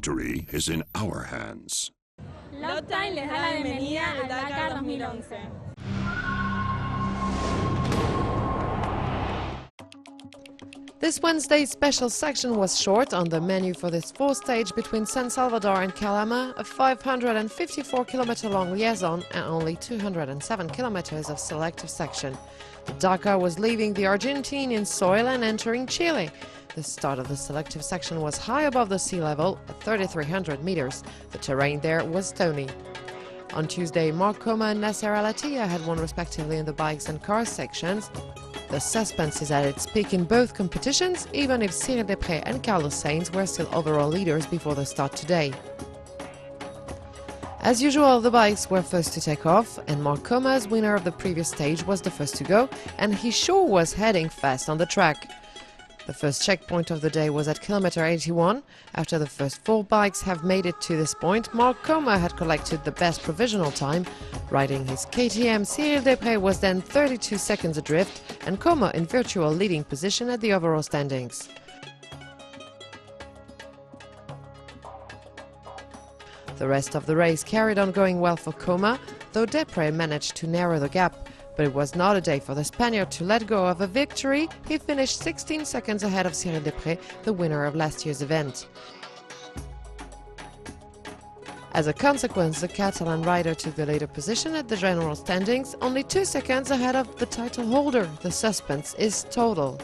victory is in our hands. Loptime les da la bienvenida al Dakar 2011. This Wednesday's special section was short on the menu for this fourth stage between San Salvador and Calama, a 554-kilometer-long liaison and only 207 kilometers of selective section. The Dakar was leaving the Argentinian soil and entering Chile. The start of the selective section was high above the sea level at 3,300 meters. The terrain there was stony. On Tuesday, Mark Coma and Nasser Al-Attiyah had won respectively in the bikes and cars sections. The suspense is at its peak in both competitions, even if Cyril Desprez and Carlos Sainz were still overall leaders before the start today. As usual, the bikes were first to take off, and Mark Coma's winner of the previous stage was the first to go, and he sure was heading fast on the track. The first checkpoint of the day was at kilometer 81. After the first 4 bikes have made it to this point, Mark Coma had collected the best provisional time. Riding his KTM, Cyril Desprez was then 32 seconds adrift, and Coma in virtual leading position at the overall standings. The rest of the race carried on going well for Coma, though Desprez managed to narrow the gap. But it was not a day for the Spaniard to let go of a victory. He finished 16 seconds ahead of Cyril Desprez, the winner of last year's event. As a consequence, the Catalan rider took the later position at the general standings, only 2 seconds ahead of the title holder. The suspense is total.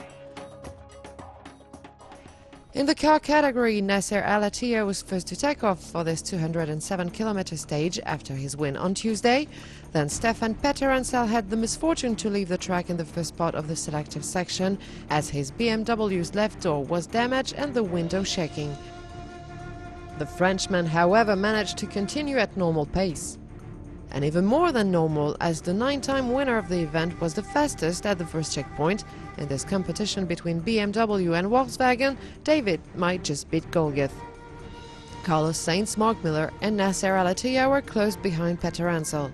In the car category, Nasser Al-Attiyah was first to take off for this 207-kilometer stage after his win on Tuesday. Then Stefan Petter-Ansel had the misfortune to leave the track in the first part of the selective section, as his BMW's left door was damaged and the window shaking. The Frenchman, however, managed to continue at normal pace. And even more than normal, as the 9-time winner of the event was the fastest at the first checkpoint. In this competition between BMW and Volkswagen, David might just beat Golgoth. Carlos Sainz, Mark Miller and Nasser Al-Attiyah were close behind Petter-Ansel.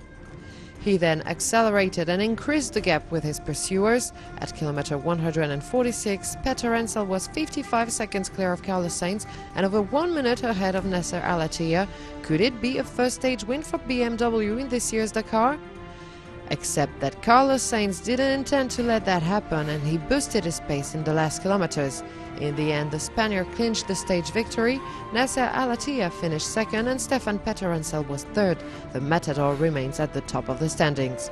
He then accelerated and increased the gap with his pursuers. At kilometer 146, Petter-Ansel was 55 seconds clear of Carlos Sainz and over 1 minute ahead of Nasser Al-Attiyah. Could it be a first stage win for BMW in this year's Dakar? Except that Carlos Sainz didn't intend to let that happen, and he boosted his pace in the last kilometers. In the end, the Spaniard clinched the stage victory. Nasser Al-Attiyah finished second and Stefan Petter-Ansel was third. The Matador remains at the top of the standings.